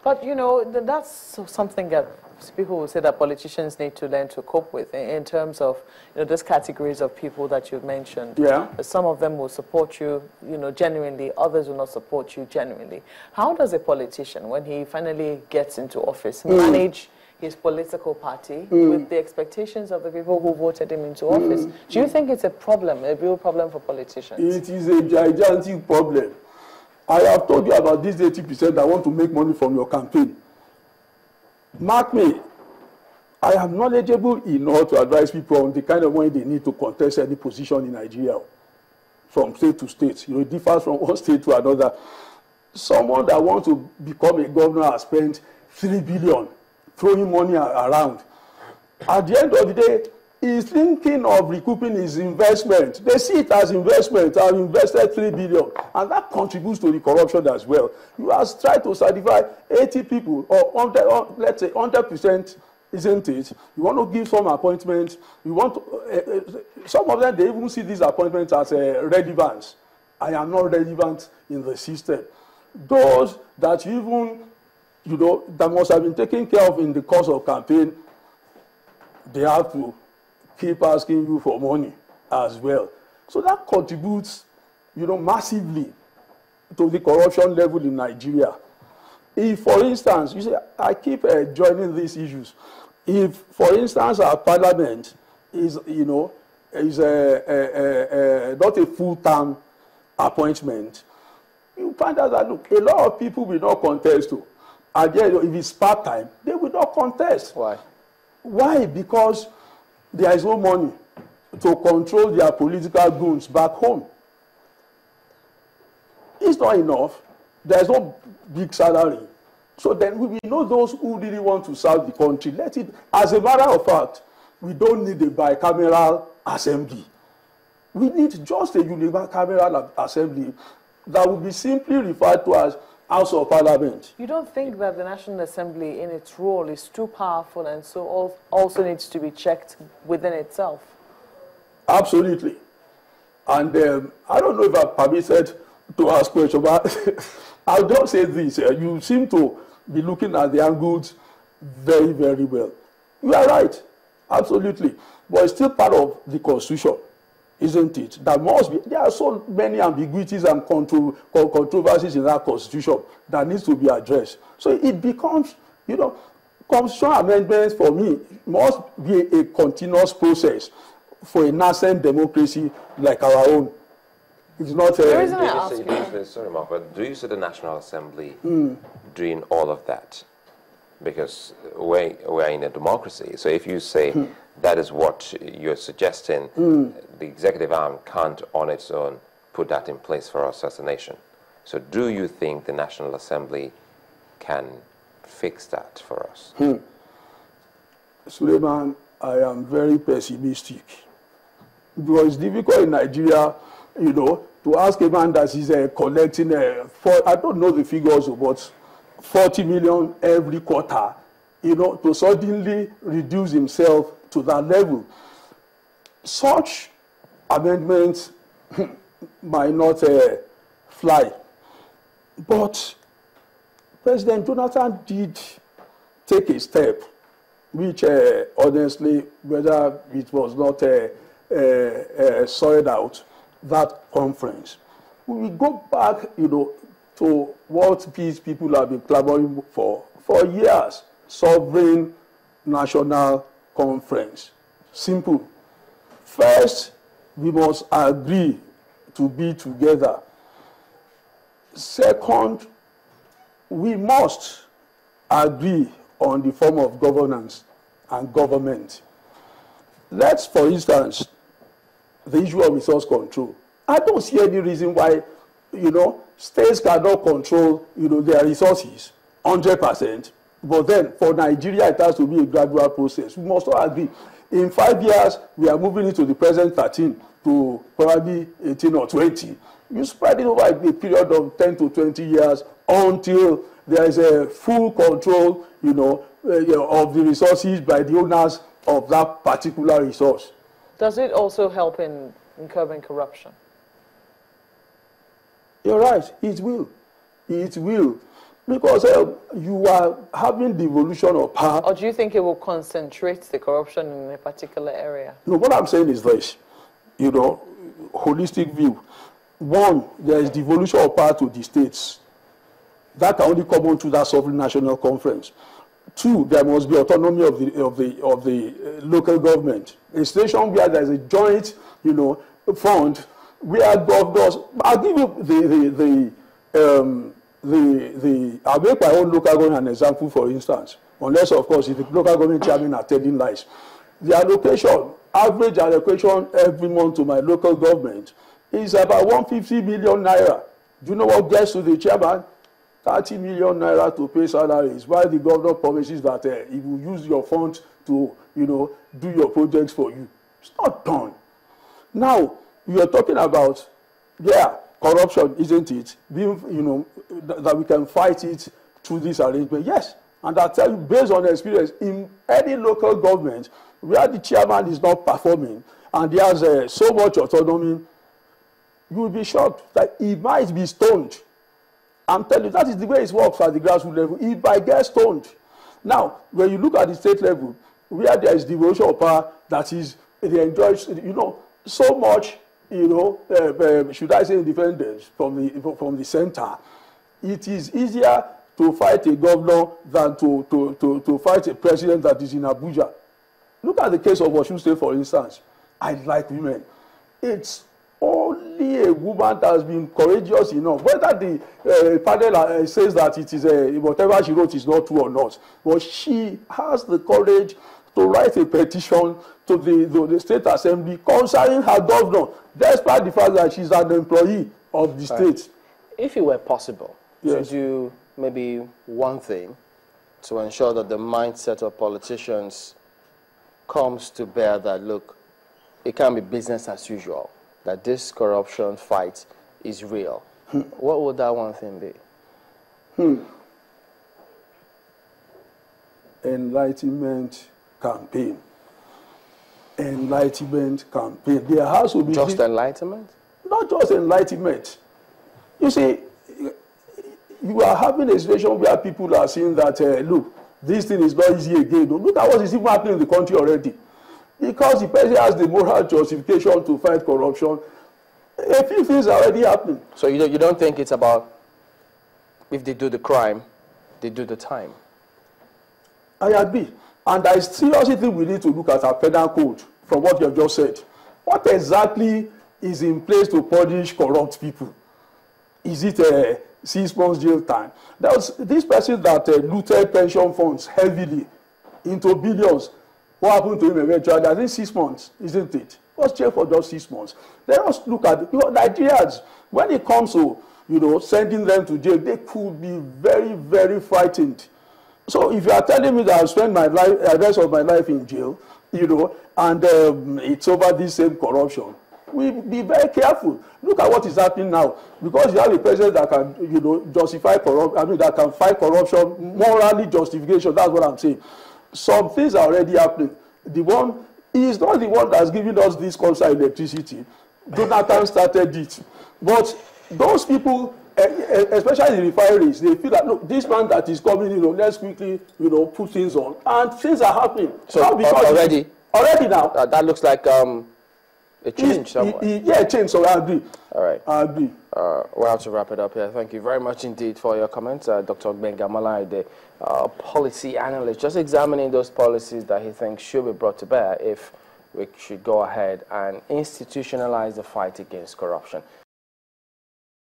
But, you know, that's something that people will say that politicians need to learn to cope with in terms of, you know, those categories of people that you mentioned. Yeah. Some of them will support you, you know, genuinely. Others will not support you genuinely. How does a politician, when he finally gets into office, manage his political party with the expectations of the people who voted him into office? Do you think it's a problem, a real problem for politicians? It is a gigantic problem. I have told you about this 80% that want to make money from your campaign. Mark me, I am knowledgeable enough to advise people on the kind of money they need to contest any position in Nigeria, from state to state. You know, it differs from one state to another. Someone that wants to become a governor has spent 3 billion throwing money around. At the end of the day, he's thinking of recouping his investment. They see it as investment. I've invested 3 billion, and that contributes to the corruption as well. You have tried to certify 80 people, or 100, let's say 100%, isn't it? You want to give some appointments. You want to, some of them, they even see these appointments as relevant. I am not relevant in the system. Those that even, you know, that must have been taken care of in the course of campaign, they have to keep asking you for money as well. So that contributes, you know, massively to the corruption level in Nigeria. If, for instance, you say, I keep joining these issues. If, for instance, our parliament is, you know, is not a full-term appointment, you find out that, look, a lot of people will not contest to. And yet, if it's part-time, they will not contest. Why? Why? Because there is no money to control their political goons back home. It's not enough. There is no big salary. So then we know those who really want to serve the country. Let it, as a matter of fact, we don't need a bicameral assembly. We need just a unicameral assembly that will be simply referred to as House of Parliament. You don't think that the National Assembly in its role is too powerful and so also needs to be checked within itself? Absolutely. And I don't know if I'm permitted to ask questions, but I'll just say this. You seem to be looking at the angles very, very well. You are right. Absolutely. But it's still part of the Constitution, isn't it? That must be. There are so many ambiguities and controversies in that Constitution that needs to be addressed. So it becomes, you know, constitutional amendments for me must be a continuous process for a nascent democracy like our own. It's not sorry, Mark, but do you see the National Assembly doing all of that? Because we're in a democracy. So if you say that is what you're suggesting, the executive arm can't on its own put that in place for us as a nation. So do you think the National Assembly can fix that for us? Suleiman, I am very pessimistic. Because it's difficult in Nigeria, you know, to ask a man that is collecting, I don't know the figures, but 40 million every quarter, you know, to suddenly reduce himself to that level. Such amendments might not fly. But President Jonathan did take a step, which honestly, whether it was not sorted out, that conference. We will go back, you know, to what peace people have been clamoring for years. Sovereign National Conference. Simple. First, we must agree to be together. Second, we must agree on the form of governance and government. Let's, for instance, the issue of resource control. I don't see any reason why, you know, states cannot control, you know, their resources 100%. But then for Nigeria, it has to be a gradual process. We must all agree. In 5 years, we are moving into the present 13 to probably 18 or 20. You spread it over a period of 10 to 20 years until there is a full control, you know, of the resources by the owners of that particular resource. Does it also help in curbing corruption? You're right. It will. It will. Because you are having devolution of power. Or do you think it will concentrate the corruption in a particular area? No, what I'm saying is this, you know, holistic view. One, there is devolution of power to the states. That can only come on to that sovereign national conference. Two, there must be autonomy of the local government. A situation where there is a joint, you know, fund where governors. I'll give you I'll make my own local government an example, for instance. Unless, of course, if the local government chairman are telling lies. The allocation, average allocation every month to my local government is about 150 million naira. Do you know what gets to the chairman? 30 million naira to pay salaries, while the governor promises that he will use your funds to, you know, do your projects for you. It's not done. Now, we are talking about, yeah, corruption, isn't it? Being, you know, that we can fight it through this arrangement. Yes, and I tell you, based on experience, in any local government where the chairman is not performing and he has so much autonomy, you will be shocked that he might be stoned. I'm telling you, that is the way it works at the grassroots level. He might get stoned. Now, when you look at the state level, where there is devolution of power, that is, they enjoy, you know, so much, you know, should I say independence from the center. It is easier to fight a governor than to fight a president that is in Abuja. Look at the case of Osun State, for instance. I like women. It's only a woman that has been courageous enough. Whether the panel says that it is whatever she wrote is not true or not, but she has the courage to write a petition to the State Assembly concerning her governor, despite the fact that she's an employee of the state. If it were possible Yes. to do maybe one thing to ensure that the mindset of politicians comes to bear that, look, it can't be business as usual, that this corruption fight is real, what would that one thing be? Enlightenment campaign. Enlightenment campaign. There has to be Just enlightenment? not just enlightenment. You see, you are having a situation where people are saying that, look, this thing is not easy again. Look at what is even happening in the country already. Because the president has the moral justification to fight corruption, a few things are already happening. So you don't think it's about if they do the crime, they do the time? I agree. And I seriously think we need to look at our penal code from what you have just said. What exactly is in place to punish corrupt people? Is it 6 months jail time? There was this person that looted pension funds heavily into billions. What happened to him eventually? I think 6 months, isn't it? He was jailed for just 6 months. Let us look at, you know, Nigerians, when it comes to, you know, sending them to jail, they could be very, very frightened. So if you are telling me that I'll spend my life, the rest of my life in jail, you know, and it's over this same corruption, we be very careful. Look at what is happening now. Because you have a president that can, you know, justify corruption, I mean, that can fight corruption, morally justification, that's what I'm saying. Some things are already happening. The one, he is not the one that's giving us this concert electricity. Jonathan started it. But those people, especially the refineries, they feel that, look, this man that is coming, you know, let's quickly, you know, put things on. And things are happening. So already now. That looks like a change somewhere. Yeah, a change, so I agree. All right. I agree. We'll have to wrap it up here. Thank you very much indeed for your comments. Dr. Gbenga Malaide, policy analyst, just examining those policies that he thinks should be brought to bear if we should go ahead and institutionalize the fight against corruption.